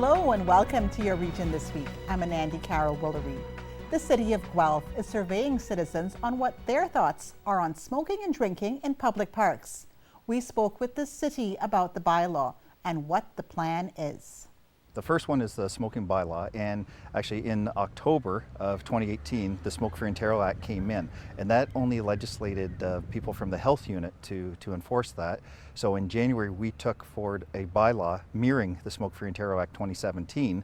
Hello and welcome to your region this week. I'm Andy Carroll Woolery. The city of Guelph is surveying citizens on what their thoughts are on smoking and drinking in public parks. We spoke with the city about the bylaw and what the plan is. The first one is the smoking bylaw, and actually in October of 2018 the Smoke Free Ontario Act came in, and that only legislated people from the health unit to enforce that. So in January we took forward a bylaw mirroring the Smoke Free Ontario Act 2017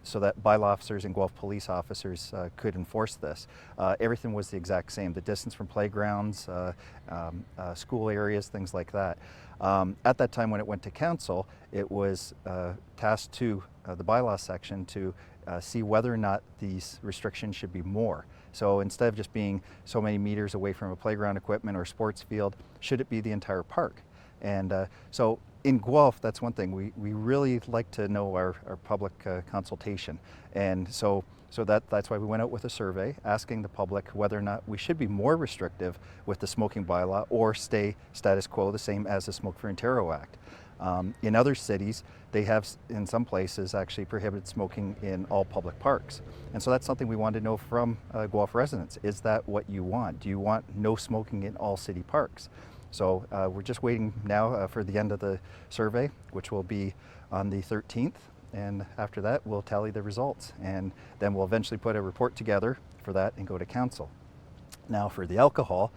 so that bylaw officers and Guelph police officers could enforce this. Everything was the exact same, the distance from playgrounds, school areas, things like that. At that time when it went to council, it was tasked to the bylaw section to see whether or not these restrictions should be more. So instead of just being so many meters away from a playground equipment or sports field, should it be the entire park? And so in Guelph, that's one thing. We really like to know our public consultation. And so that's why we went out with a survey asking the public whether or not we should be more restrictive with the smoking bylaw or stay status quo, the same as the Smoke Free Ontario Act. In other cities, they have, in some places, actually prohibited smoking in all public parks. And so that's something we want to know from Guelph residents. Is that what you want? Do you want no smoking in all city parks? So we're just waiting now for the end of the survey, which will be on the 13th. And after that, we'll tally the results. And then we'll eventually put a report together for that and go to council. Now for the alcohol,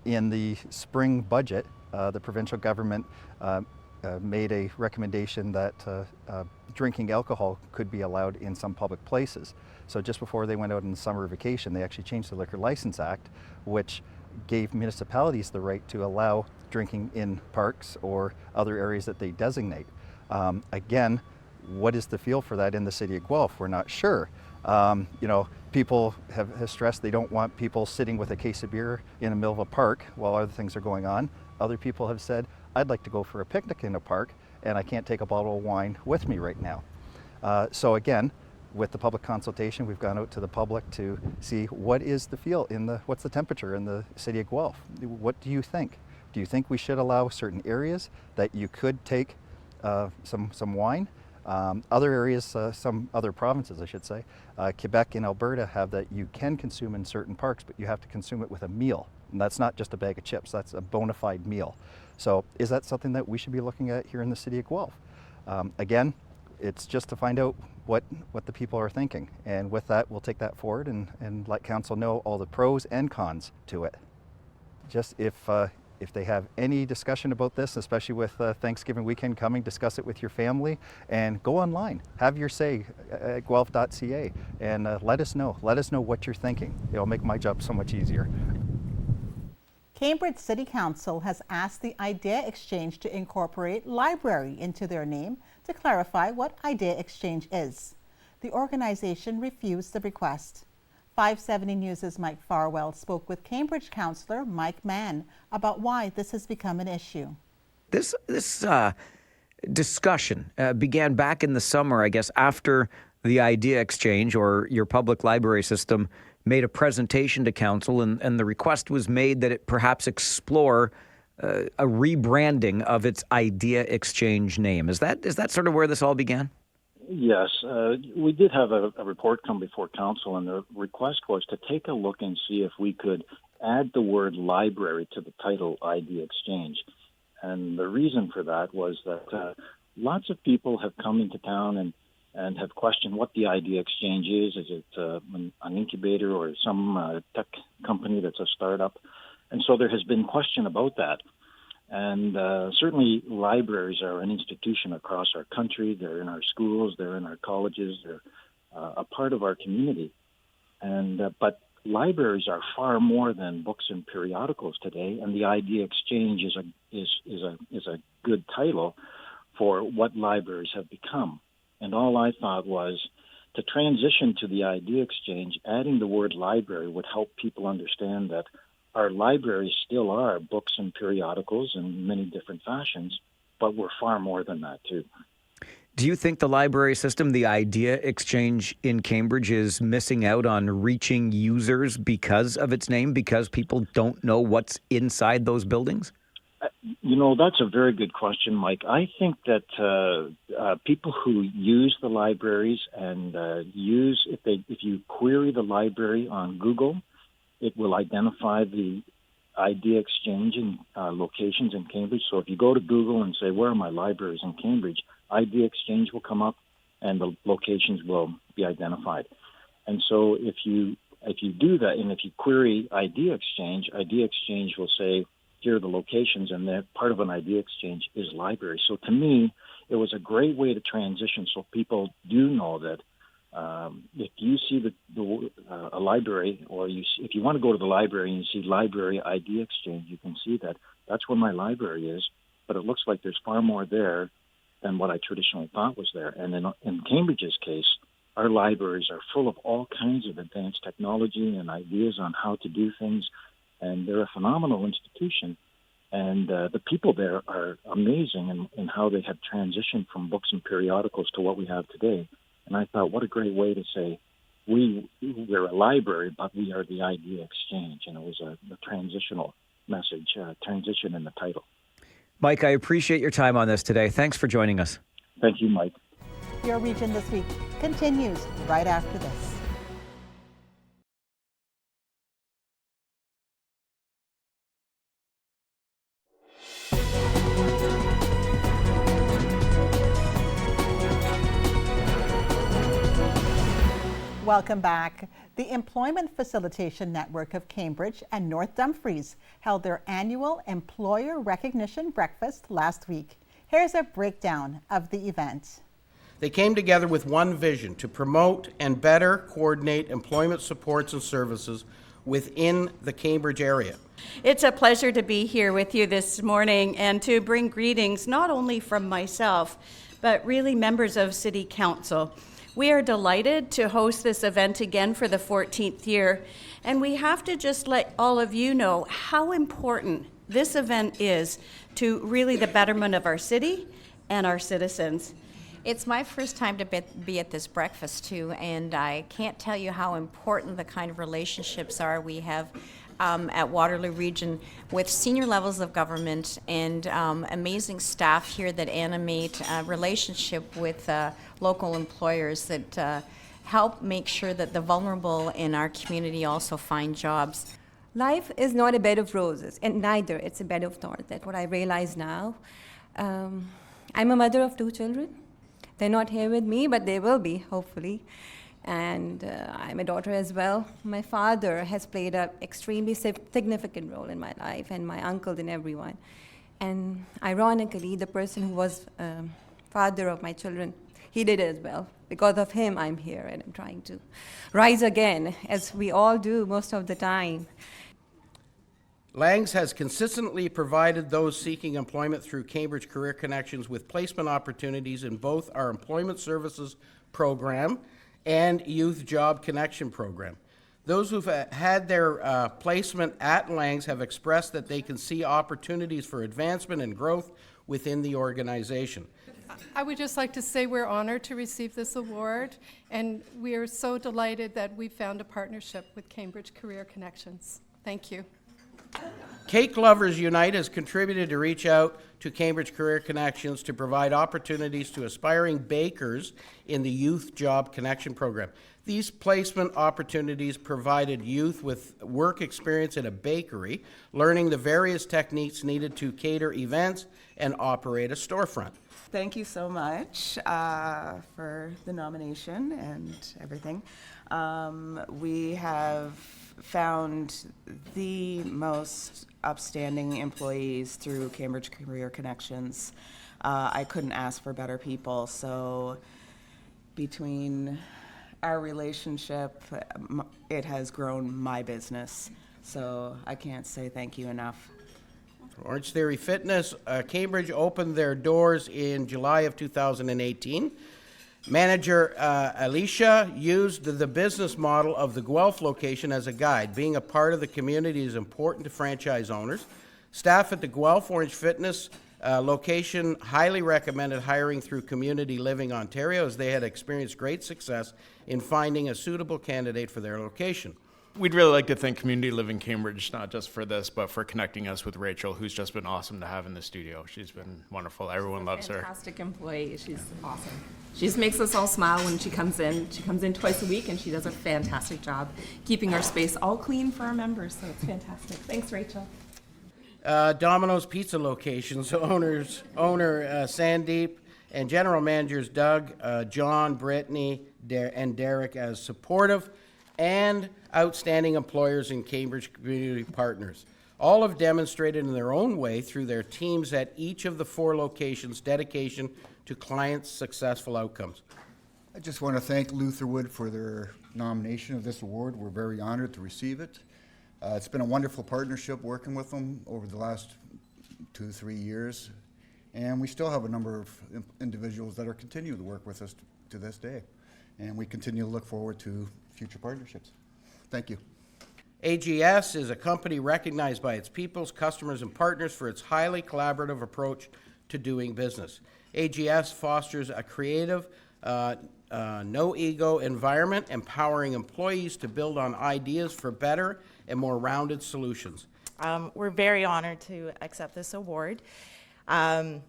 in the spring budget, the provincial government made a recommendation that drinking alcohol could be allowed in some public places. So just before they went out on the summer vacation, they actually changed the Liquor License Act, which gave municipalities the right to allow drinking in parks or other areas that they designate. Again, what is the feel for that in the city of Guelph? We're not sure. People have stressed they don't want people sitting with a case of beer in the middle of a park while other things are going on. Other people have said, I'd like to go for a picnic in a park and I can't take a bottle of wine with me right now. So again, with the public consultation, we've gone out to the public to see what is the feel what's the temperature in the city of Guelph? What do you think? Do you think we should allow certain areas that you could take some wine? Other areas, some other provinces I should say, Quebec and Alberta have that you can consume in certain parks, but you have to consume it with a meal. And that's not just a bag of chips, that's a bona fide meal. So is that something that we should be looking at here in the city of Guelph? Again, it's just to find out what the people are thinking. And with that, we'll take that forward and let council know all the pros and cons to it. Just if they have any discussion about this, especially with Thanksgiving weekend coming, discuss it with your family and go online. Have your say at guelph.ca and let us know. Let us know what you're thinking. It'll make my job so much easier. Cambridge City Council has asked the IdeaExchange to incorporate library into their name to clarify what IdeaExchange is. The organization refused the request. 570 News' Mike Farwell spoke with Cambridge councillor Mike Mann about why this has become an issue. This discussion began back in the summer, I guess, after the IdeaExchange or your public library system made a presentation to council, and the request was made that it perhaps explore a rebranding of its IdeaExchange name. Is that sort of where this all began? Yes, we did have a report come before council, and the request was to take a look and see if we could add the word library to the title IdeaExchange. And the reason for that was that lots of people have come into town and have questioned what the IdeaExchange is. Is it an incubator or some tech company that's a startup? And so there has been question about that. And certainly libraries are an institution across our country. They're in our schools, they're in our colleges, they're a part of our community. And but libraries are far more than books and periodicals today, and the IdeaExchange is a good title for what libraries have become. And all I thought was to transition to the IdeaExchange, adding the word library would help people understand that our libraries still are books and periodicals in many different fashions, but we're far more than that too. Do you think the library system, the IdeaExchange in Cambridge, is missing out on reaching users because of its name, because people don't know what's inside those buildings? That's a very good question, Mike. I think that people who use the libraries and if you query the library on Google, it will identify the IdeaExchange in locations in Cambridge. So if you go to Google and say, where are my libraries in Cambridge, IdeaExchange will come up and the locations will be identified. And so if you do that, and if you query IdeaExchange will say, here are the locations, and that part of an IdeaExchange is library. So to me, it was a great way to transition so people do know that if you see a library, or if you want to go to the library and you see library IdeaExchange, you can see that that's where my library is, but it looks like there's far more there than what I traditionally thought was there. And in Cambridge's case, our libraries are full of all kinds of advanced technology and ideas on how to do things, and they're a phenomenal institution. And the people there are amazing in how they have transitioned from books and periodicals to what we have today. And I thought, what a great way to say, we're a library, but we are the IdeaExchange. And it was a transitional message, transition in the title. Mike, I appreciate your time on this today. Thanks for joining us. Thank you, Mike. Your Region This Week continues right after this. Welcome back. The Employment Facilitation Network of Cambridge and North Dumfries held their annual Employer Recognition Breakfast last week. Here's a breakdown of the event. They came together with one vision: to promote and better coordinate employment supports and services within the Cambridge area. It's a pleasure to be here with you this morning and to bring greetings not only from myself, but really members of City Council. We are delighted to host this event again for the 14th year, and we have to just let all of you know how important this event is to really the betterment of our city and our citizens. It's my first time to be at this breakfast too, and I can't tell you how important the kind of relationships are we have at Waterloo Region with senior levels of government and amazing staff here that animate a relationship with local employers that help make sure that the vulnerable in our community also find jobs. Life is not a bed of roses, and neither it's a bed of thorns. That's what I realize now. I'm a mother of 2 children. They're not here with me, but they will be, hopefully. And I'm a daughter as well. My father has played an extremely significant role in my life, and my uncle and everyone. And ironically, the person who was father of my children, he did as well. Because of him, I'm here, and I'm trying to rise again, as we all do most of the time. Langs has consistently provided those seeking employment through Cambridge Career Connections with placement opportunities in both our Employment Services Program and Youth Job Connection Program. Those who've had their placement at Langs have expressed that they can see opportunities for advancement and growth within the organization. I would just like to say we're honored to receive this award, and we are so delighted that we found a partnership with Cambridge Career Connections. Thank you. Cake Lovers Unite has contributed to reach out to Cambridge Career Connections to provide opportunities to aspiring bakers in the Youth Job Connection Program. These placement opportunities provided youth with work experience in a bakery, learning the various techniques needed to cater events and operate a storefront. Thank you so much for the nomination and everything. We have found the most upstanding employees through Cambridge Career Connections. I couldn't ask for better people, so between our relationship, it has grown my business, so I can't say thank you enough. Orange Theory Fitness, Cambridge opened their doors in July of 2018. Manager Alicia used the business model of the Guelph location as a guide. Being a part of the community is important to franchise owners. Staff at the Guelph Orange Fitness location highly recommended hiring through Community Living Ontario, as they had experienced great success in finding a suitable candidate for their location. We'd really like to thank Community Living Cambridge, not just for this, but for connecting us with Rachel, who's just been awesome to have in the studio. She's been wonderful. Everyone loves her. Fantastic employee. She's awesome. She just makes us all smile when she comes in. She comes in twice a week, and she does a fantastic job keeping our space all clean for our members, so it's fantastic. Thanks, Rachel. Domino's Pizza locations, owner Sandeep, and general managers Doug, John, Brittany, and Derek as supportive and outstanding employers and Cambridge community partners. All have demonstrated in their own way through their teams at each of the 4 locations dedication to clients' successful outcomes. I just want to thank Lutherwood for their nomination of this award. We're very honored to receive it. It's been a wonderful partnership working with them over the last 2-3 years, and we still have a number of individuals that are continuing to work with us to this day, and we continue to look forward to future partnerships. Thank you. AGS is a company recognized by its peoples, customers, and partners for its highly collaborative approach to doing business. AGS fosters a creative, no-ego environment, empowering employees to build on ideas for better and more rounded solutions. We're very honored to accept this award. The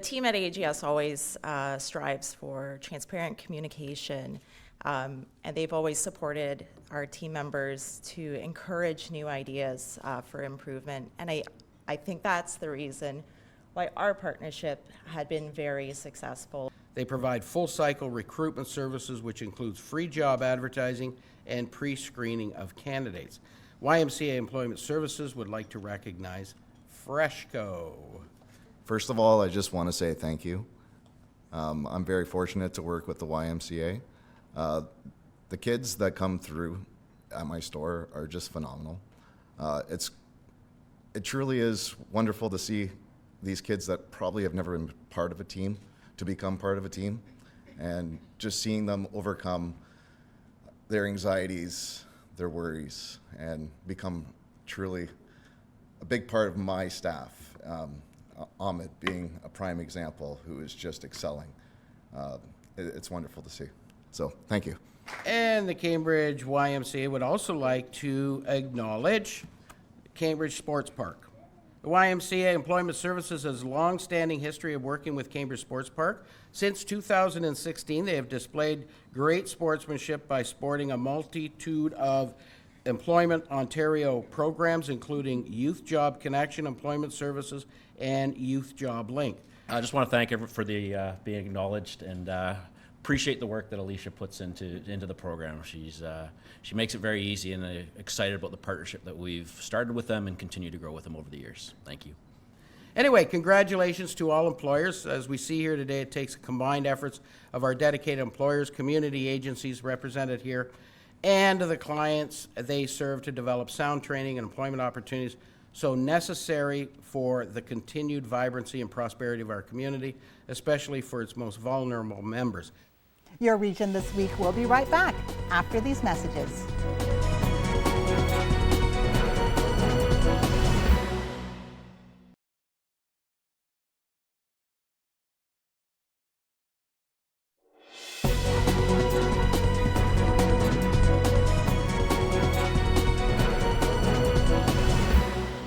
team at AGS always strives for transparent communication, and they've always supported our team members to encourage new ideas for improvement. And I think that's the reason why our partnership had been very successful. They provide full-cycle recruitment services, which includes free job advertising and pre-screening of candidates. YMCA Employment Services would like to recognize Freshco. First of all, I just want to say thank you. I'm very fortunate to work with the YMCA. The kids that come through at my store are just phenomenal. It truly is wonderful to see these kids that probably have never been part of a team to become part of a team, and just seeing them overcome their anxieties, their worries, and become truly a big part of my staff. Ahmed being a prime example, who is just excelling. It's wonderful to see. So, thank you. And the Cambridge YMCA would also like to acknowledge Cambridge Sports Park. The YMCA Employment Services has a long-standing history of working with Cambridge Sports Park. Since 2016, they have displayed great sportsmanship by sporting a multitude of Employment Ontario programs, including Youth Job Connection, Employment Services, and Youth Job Link. I just want to thank everyone for the being acknowledged, and appreciate the work that Alicia puts into the program. She makes it very easy, and I'm excited about the partnership that we've started with them and continue to grow with them over the years. Thank you. Anyway, congratulations to all employers. As we see here today, it takes combined efforts of our dedicated employers, community agencies represented here, and the clients they serve to develop sound training and employment opportunities so necessary for the continued vibrancy and prosperity of our community, especially for its most vulnerable members. Your Region This Week will be right back after these messages.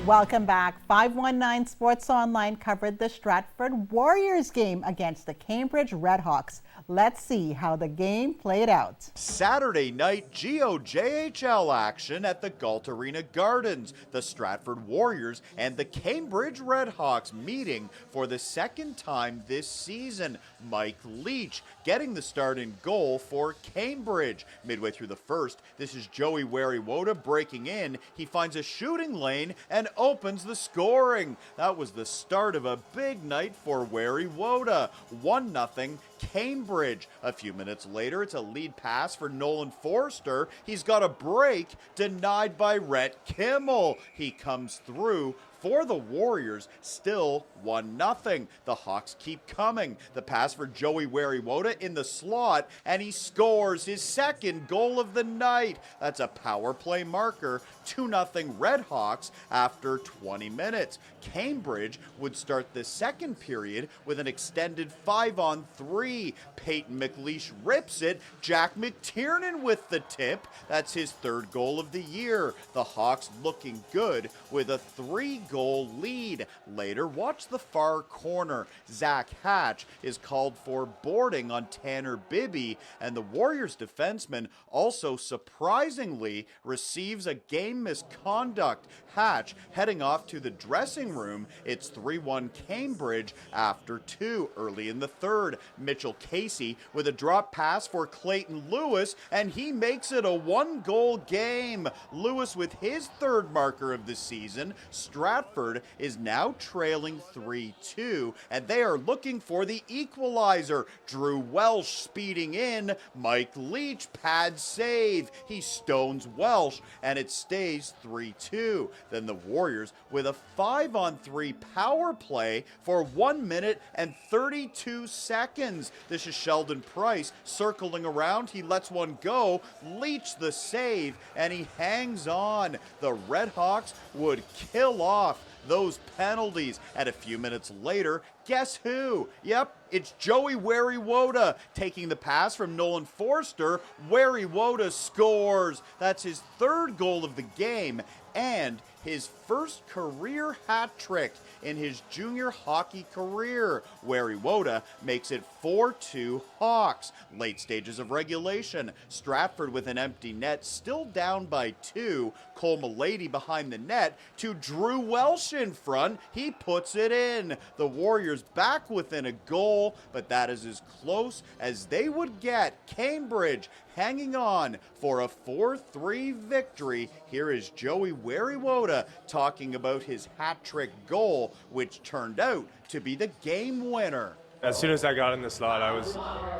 Welcome back. 519 Sports Online covered the Stratford Warriors game against the Cambridge Redhawks. Let's see how the game played out. Saturday night GOJHL action at the Galt Arena Gardens. The Stratford Warriors and the Cambridge Redhawks meeting for the second time this season. Mike Leach getting the start in goal for Cambridge. Midway through the first, this is Joey Wariwoda breaking in. He finds a shooting lane and opens the scoring. That was the start of a big night for Wariwoda. 1-0 Cambridge. A few minutes later, it's a lead pass for Nolan Forster. He's got a break denied by Rhett Kimmel. He comes through for the Warriors, still 1-0. The Hawks keep coming. The pass for Joey Wariwoda in the slot, and he scores his second goal of the night. That's a power play marker. 2-0 Redhawks after 20 minutes. Cambridge would start the second period with an extended 5-on-3 3. Peyton McLeish rips it. Jack McTiernan with the tip. That's his 3rd goal of the year. The Hawks looking good with a 3-goal lead. Later, watch the far corner. Zach Hatch is called for boarding on Tanner Bibby, and the Warriors defenseman also surprisingly receives a game misconduct. Hatch heading off to the dressing room. It's 3-1 Cambridge after 2 early in the 3rd. Mitchell Casey with a drop pass for Clayton Lewis, and he makes it a 1-goal game. Lewis with his 3rd marker of the season. Stratford is now trailing 3-2, and they are looking for the equalizer. Drew Welsh speeding in. Mike Leach pad save. He stones Welsh, and it stays 3-2. Then the Warriors with a 5-on-3 power play for 1 minute and 32 seconds. This is Sheldon Price circling around. He lets one go. Leach the save, and he hangs on. The Redhawks would kill off those penalties. And a few minutes later, guess who? Yep, it's Joey Wariwoda taking the pass from Nolan Forster. Wariwoda scores. That's his 3rd goal of the game and his first career hat trick in his junior hockey career. Wariwoda makes it 4-2 Hawks. Late stages of regulation. Stratford with an empty net, still down by 2. Cole Milady behind the net to Drew Welsh in front. He puts it in. The Warriors back within a goal, but that is as close as they would get. Cambridge hanging on for a 4-3 victory. Here is Joey Wariwoda talking about his hat-trick goal, which turned out to be the game winner. As soon as I got in the slot,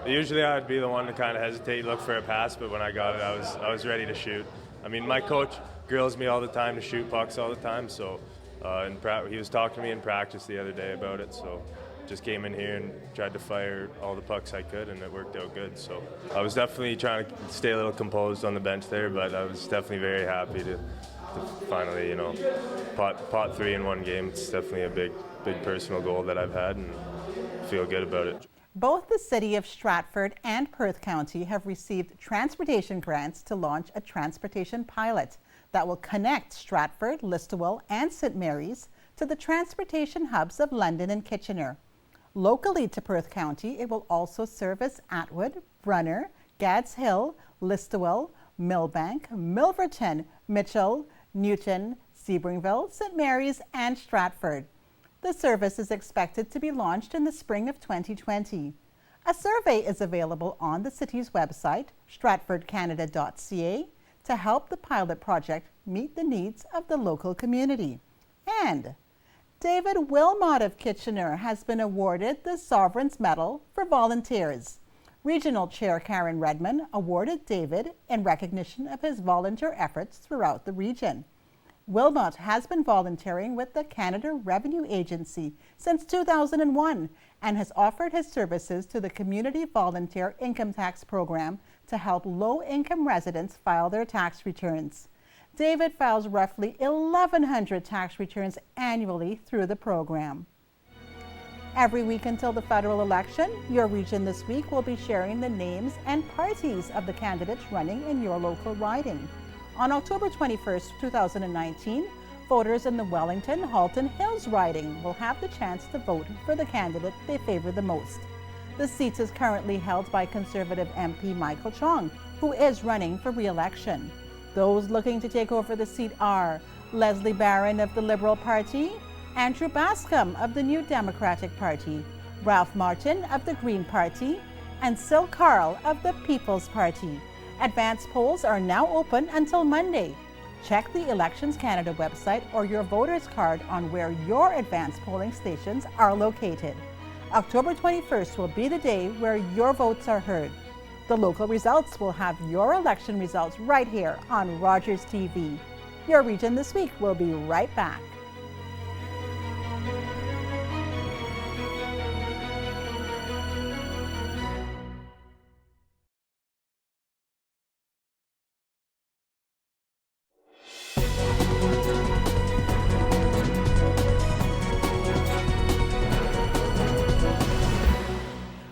usually I'd be the one to kind of hesitate, look for a pass, but when I got it, I was ready to shoot. I mean, my coach grills me all the time to shoot pucks all the time, so he was talking to me in practice the other day about it, so just came in here and tried to fire all the pucks I could, and it worked out good. So I was definitely trying to stay a little composed on the bench there, but I was definitely very happy to finally, pot 3 in one game. It's definitely a big personal goal that I've had, and feel good about it. Both the City of Stratford and Perth County have received transportation grants to launch a transportation pilot that will connect Stratford, Listowel, and St. Mary's to the transportation hubs of London and Kitchener. Locally to Perth County, it will also service Atwood, Brunner, Gads Hill, Listowel, Millbank, Milverton, Mitchell, Newton, Sebringville, St. Mary's, and Stratford. The service is expected to be launched in the spring of 2020. A survey is available on the city's website, stratfordcanada.ca, to help the pilot project meet the needs of the local community. And David Wilmot of Kitchener has been awarded the Sovereign's Medal for Volunteers. Regional Chair Karen Redmond awarded David in recognition of his volunteer efforts throughout the region. Wilmot has been volunteering with the Canada Revenue Agency since 2001 and has offered his services to the Community Volunteer Income Tax Program to help low-income residents file their tax returns. David files roughly 1,100 tax returns annually through the program. Every week until the federal election, Your Region This Week will be sharing the names and parties of the candidates running in your local riding. On October 21st, 2019, voters in the Wellington-Halton Hills riding will have the chance to vote for the candidate they favor the most. The seat is currently held by Conservative MP Michael Chong, who is running for re-election. Those looking to take over the seat are Leslie Barron of the Liberal Party, Andrew Bascom of the New Democratic Party, Ralph Martin of the Green Party, and Sil Carl of the People's Party. Advance polls are now open until Monday. Check the Elections Canada website or your voter's card on where your advance polling stations are located. October 21st will be the day where your votes are heard. The local results will have your election results right here on Rogers TV. Your Region This Week will be right back.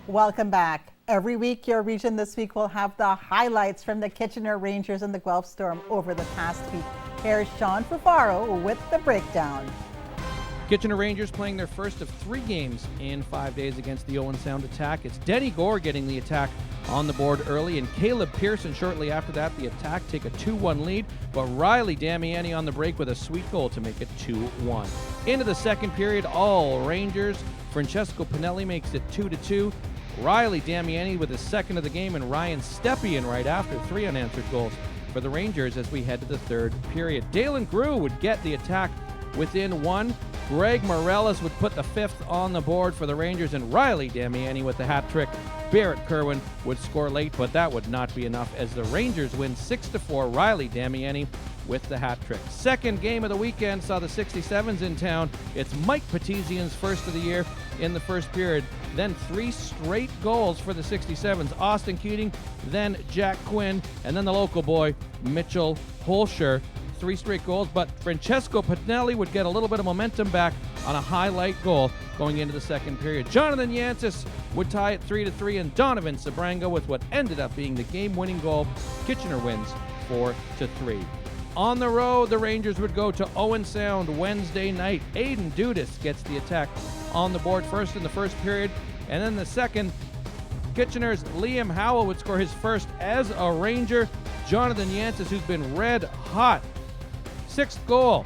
Welcome back. Every week, your region this week will have the highlights from the Kitchener Rangers and the Guelph Storm over the past week. Here's Sean Fafaro with the breakdown. Kitchener Rangers playing their first of 3 games in 5 days against the Owen Sound attack. It's Denny Gore getting the attack on the board early, and Caleb Pearson shortly after that. The attack take a 2-1 lead, but Riley Damiani on the break with a sweet goal to make it 2-1. Into the second period, all Rangers. Francesco Pinelli makes it 2-2. Riley Damiani with his second of the game, and Ryan Stepien right after, 3 unanswered goals for the Rangers as we head to the third period. Dalen Grew would get the attack within 1. Greg Morellis would put the 5th on the board for the Rangers, and Riley Damiani with the hat trick. Barrett Kerwin would score late, but that would not be enough as the Rangers win 6-4. Riley Damiani with the hat trick. Second game of the weekend saw the 67s in town. It's Mike Petizian's first of the year in the first period. Then 3 straight goals for the 67s. Austin Keating, then Jack Quinn, and then the local boy, Mitchell Holscher. 3 straight goals, but Francesco Pinelli would get a little bit of momentum back on a highlight goal going into the second period. Jonathan Yantis would tie it 3-3, and Donovan Sabranga with what ended up being the game-winning goal. Kitchener wins 4-3. On the road, the Rangers would go to Owen Sound Wednesday night. Aiden Dudas gets the attack on the board first in the first period, and then the second, Kitchener's Liam Howell would score his first as a Ranger. Jonathan Yantis, who's been red hot. 6th goal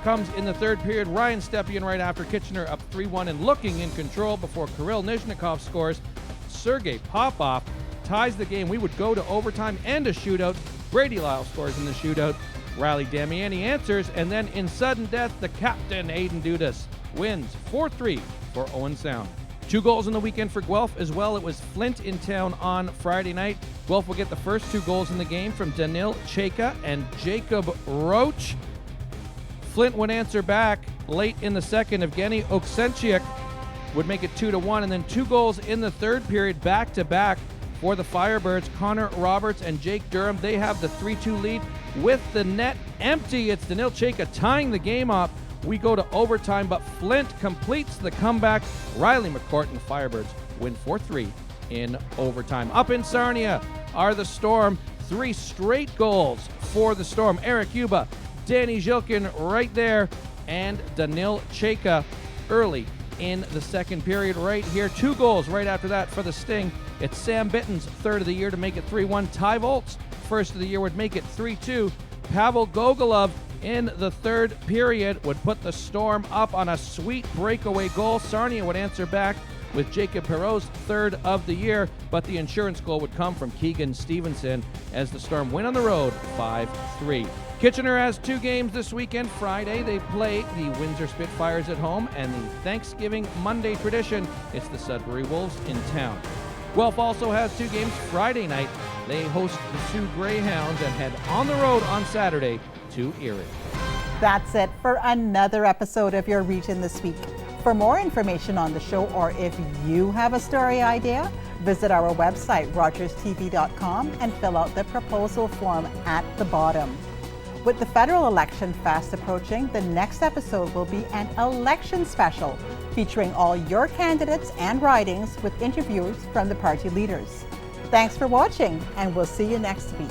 comes in the third period. Ryan Stepien right after. Kitchener up 3-1 and looking in control before Kirill Nizhnikov scores. Sergei Popov ties the game. We would go to overtime and a shootout. Brady Lyle scores in the shootout. Riley Damiani answers, and then in sudden death, the captain, Aiden Dudas, wins 4-3 for Owen Sound. 2 goals in the weekend for Guelph as well. It was Flint in town on Friday night. Guelph will get the first 2 goals in the game from Danil Cheka and Jacob Roach. Flint would answer back late in the second. Evgeny Oksenchik would make it 2-1, and then 2 goals in the third period back-to-back for the Firebirds. Connor Roberts and Jake Durham, they have the 3-2 lead with the net empty. It's Danil Cheka tying the game up. We go to overtime, but Flint completes the comeback. Riley McCourt and Firebirds win 4-3 in overtime. Up in Sarnia are the Storm. 3 straight goals for the Storm. Eric Yuba, Danny Zhilkin right there, and Danil Cheka early in the second period right here. 2 goals right after that for the Sting. It's Sam Bitten's third of the year to make it 3-1. Ty Volt's first of the year would make it 3-2. Pavel Gogolov in the third period would put the Storm up on a sweet breakaway goal. Sarnia would answer back with Jacob Perreault's third of the year, but the insurance goal would come from Keegan Stevenson as the Storm win on the road 5-3. Kitchener has 2 games this weekend. Friday, they play the Windsor Spitfires at home, and the Thanksgiving Monday tradition, it's the Sudbury Wolves in town. Guelph also has 2 games. Friday night, they host the Sioux Greyhounds and head on the road on Saturday to Erie. That's it for another episode of Your Region This Week. For more information on the show, or if you have a story idea, visit our website, rogerstv.com, and fill out the proposal form at the bottom. With the federal election fast approaching, the next episode will be an election special featuring all your candidates and ridings with interviews from the party leaders. Thanks for watching, and we'll see you next week.